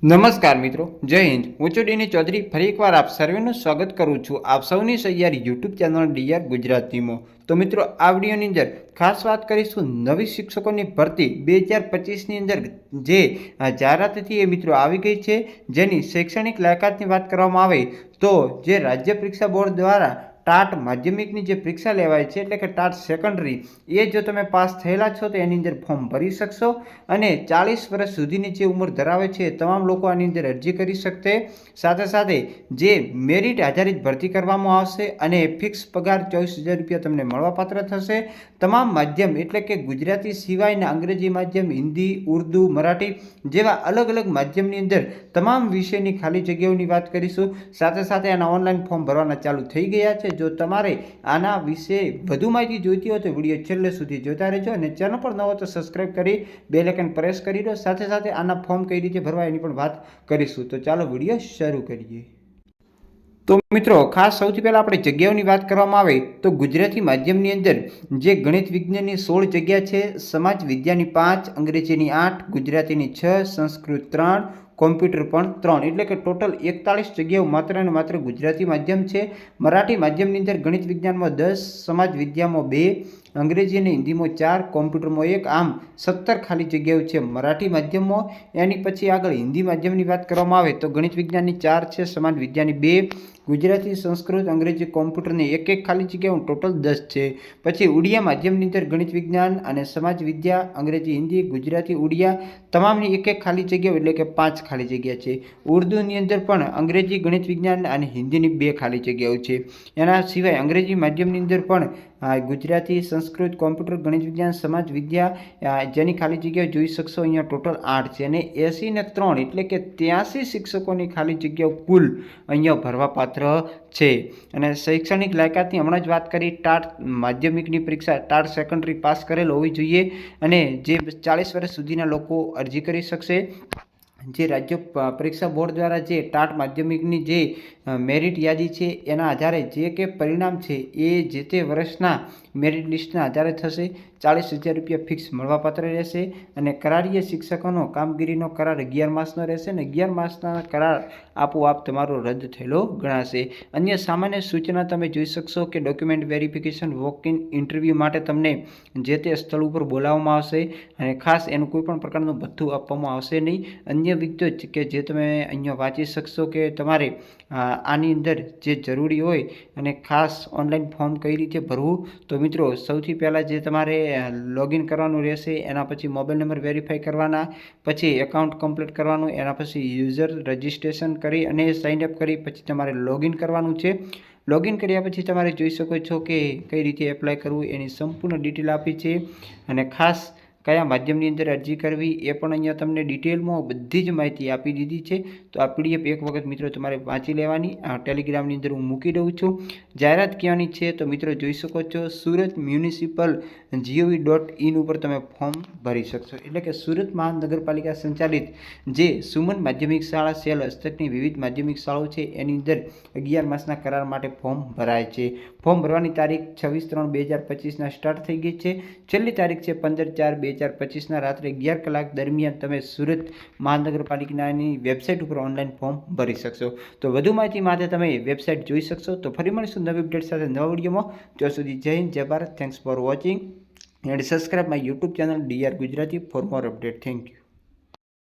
નમસ્કાર મિત્રો, જય હિન્દ। હું છું ડીની ચૌધરી। ફરી એકવાર આપ સર્વેનું સ્વાગત કરું છું આપ સૌની સૈયારી યુટ્યુબ ચેનલ ડીઆર ગુજરાતીમાં। તો મિત્રો, આ વિડીયોની અંદર ખાસ વાત કરીશું નવી શિક્ષકોની ભરતી 2025ની અંદર જે જાહેરાત હતી એ મિત્રો આવી ગઈ છે, જેની શૈક્ષણિક લાયકાતની વાત કરવામાં આવે તો જે રાજ્ય પરીક્ષા બોર્ડ દ્વારા ટાટ માધ્યમિકની જે પરીક્ષા લેવાય છે એટલે કે ટાટ સેકન્ડરી, એ જો તમે પાસ થયેલા છો તો એની અંદર ફોર્મ ભરી શકશો અને 40 વર્ષ સુધીની જે ઉંમર ધરાવે છે તમામ લોકો આની અંદર અરજી કરી શકશે। સાથે સાથે જે મેરિટ આધારિત ભરતી કરવામાં આવશે અને ફિક્સ પગાર 24,000 રૂપિયા તમને મળવાપાત્ર થશે। તમામ માધ્યમ એટલે કે ગુજરાતી સિવાયના અંગ્રેજી માધ્યમ, હિન્દી, ઉર્દુ, મરાઠી જેવા અલગ અલગ માધ્યમની અંદર તમામ વિષયની ખાલી જગ્યાઓની વાત કરીશું। સાથે સાથે આના ઓનલાઈન ફોર્મ ભરવાના ચાલુ થઈ ગયા છે। જો તમારે આના વિશે વધુ માહિતી જોઈતી હોય તો વિડીયો છેલ્લે સુધી જોતા રહેજો અને ચેનલ પર નવો તો સબસ્ક્રાઇબ કરી બેલ આઇકન પ્રેસ કરી દો। સાથે સાથે આના ફોર્મ કઈ રીતે ભરવા એની પણ વાત કરીશું। તો ચાલો વિડીયો શરૂ કરીએ। તો મિત્રો, ખાસ સૌથી પહેલાં આપણે જગ્યાઓની વાત કરવામાં આવે તો ગુજરાતી માધ્યમની અંદર જે ગણિત વિજ્ઞાનની 16 જગ્યા છે, સમાજ વિદ્યાની 5, અંગ્રેજીની 8, ગુજરાતીની 6, સંસ્કૃત 3, કોમ્પ્યુટર પણ 3, એટલે કે ટોટલ 41 જગ્યાઓ માત્ર અને માત્ર ગુજરાતી માધ્યમ છે। મરાઠી માધ્યમની અંદર ગણિત વિજ્ઞાનમાં 10, સમાજ વિદ્યામાં 2, અંગ્રેજી અને હિન્દીમાં 4, કોમ્પ્યુટરમાં 1, આમ 17 ખાલી જગ્યાઓ છે મરાઠી માધ્યમમાં। એની પછી આગળ હિન્દી માધ્યમની વાત કરવામાં આવે તો ગણિત વિજ્ઞાનની 4 છે, સમાજ વિદ્યાની 2, ગુજરાતી, સંસ્કૃત, અંગ્રેજી, કોમ્પ્યુટરની 1 ખાલી જગ્યાઓ, ટોટલ 10 છે। પછી ઉડિયા માધ્યમની અંદર ગણિત વિજ્ઞાન અને સમાજ વિદ્યા, અંગ્રેજી, હિન્દી, ગુજરાતી, ઉડિયા તમામની 1 ખાલી જગ્યાઓ એટલે કે 5 ખાલી જગ્યા છે। ઉર્દુની અંદર પણ અંગ્રેજી, ગણિત વિજ્ઞાન અને હિન્દીની 2 ખાલી જગ્યાઓ છે। એના સિવાય અંગ્રેજી માધ્યમની અંદર પણ ગુજરાતી, સંસ્કૃત, કોમ્પ્યુટર, ગણિત વિજ્ઞાન, સમાજ વિદ્યા જેની ખાલી જગ્યાઓ જોઈ શકશો અહીંયા ટોટલ 8 છે અને 80 ને 3 એટલે કે 83 શિક્ષકોની ખાલી જગ્યાઓ કુલ અહીંયા ભરવાપાત્ર છે। અને શૈક્ષણિક લાયકાતની હમણાં જ વાત કરી, ટાટ માધ્યમિકની પરીક્ષા ટાટ સેકન્ડરી પાસ કરેલ હોવી જોઈએ અને જે 40 વર્ષ સુધીના લોકો અરજી કરી શકશે। જે રાજ્ય પરીક્ષા બોર્ડ દ્વારા જે ટાટ માધ્યમિકની જે મેરિટ યાદી છે એના આધારે જે કે પરિણામ છે એ જે તે વર્ષના મેરિટ લિસ્ટના આધારે થશે। 40,000 રૂપિયા ફિક્સ મળવાપાત્ર રહેશે અને કરારીય શિક્ષકોનો કામગીરીનો કરાર 11 માસનો રહેશે અને 11 માસના કરાર આપોઆપ તમારો રદ થયેલો ગણાશે। અન્ય સામાન્ય સૂચના તમે જોઈ શકશો કે document verification, walk in interview માટે તમને જે તે સ્થળ ઉપર બોલાવવામાં આવશે અને ખાસ એનું કોઈ પણ પ્રકારનું ભથ્થું આપવામાં આવશે નહીં। અન્ય વિગતો કે જે તમે અહીંયા વાંચી શકશો કે તમારે આની અંદર જે જરૂરી હોય અને ખાસ ઓનલાઈન ફોર્મ કઈ રીતે ભરવું, તો મિત્રો સૌથી પહેલાં જે તમારે લોગિન કરવાનું રહેશે, એના પછી મોબાઈલ નંબર વેરીફાઈ કરવાના, પછી એકાઉન્ટ કમ્પ્લીટ કરવાનું, એના પછી યુઝર રજિસ્ટ્રેશન કરી અને સાઇનઅપ કરી પછી તમારે લોગિન કરવાનું છે। લોગિન કર્યા પછી તમારે જોઈ શકો છો કે કઈ રીતે એપ્લાય કરવું એની સંપૂર્ણ ડિટેલ આપી છે અને ખાસ કયા માધ્યમની અંદર અરજી કરવી એ પણ અહીંયા તમને ડિટેલમાં બધી જ માહિતી આપી દીધી છે। તો આ પીડીએફ એક વખત મિત્રો તમારે વાંચી લેવાની, આ ટેલિગ્રામની અંદર હું મૂકી દઉં છું। જાહેરાત ક્યાંની છે તો મિત્રો જોઈ શકો છો, સુરત મ્યુનિસિપલ gov.in ઉપર તમે ફોર્મ ભરી શકશો। એટલે કે સુરત મહાનગરપાલિકા સંચાલિત જે સુમન માધ્યમિક શાળા સેલ હસ્તકની વિવિધ માધ્યમિક શાળાઓ છે એની અંદર 11 માસના કરાર માટે ફોર્મ ભરાય છે। ફોર્મ ભરવાની તારીખ 26/3/2025ના સ્ટાર્ટ થઈ ગઈ છે। છેલ્લી તારીખ છે 15/4/2025ના રાત્રે 11 કલાક દરમિયાન તમે સુરત મહાનગરપાલિકાની વેબસાઇટ ઉપર ઓનલાઈન ફોર્મ ભરી શકશો। તો વધુ માહિતી માટે તમે વેબસાઇટ જોઈ શકશો। તો ફરી મળીશું નવી અપડેટ સાથે નવા વિડીયોમાં। ત્યાં સુધી જય હિન્દ, જય Bharat. Thanks for watching and subscribe my YouTube channel DR Gujarati for more update. Thank you.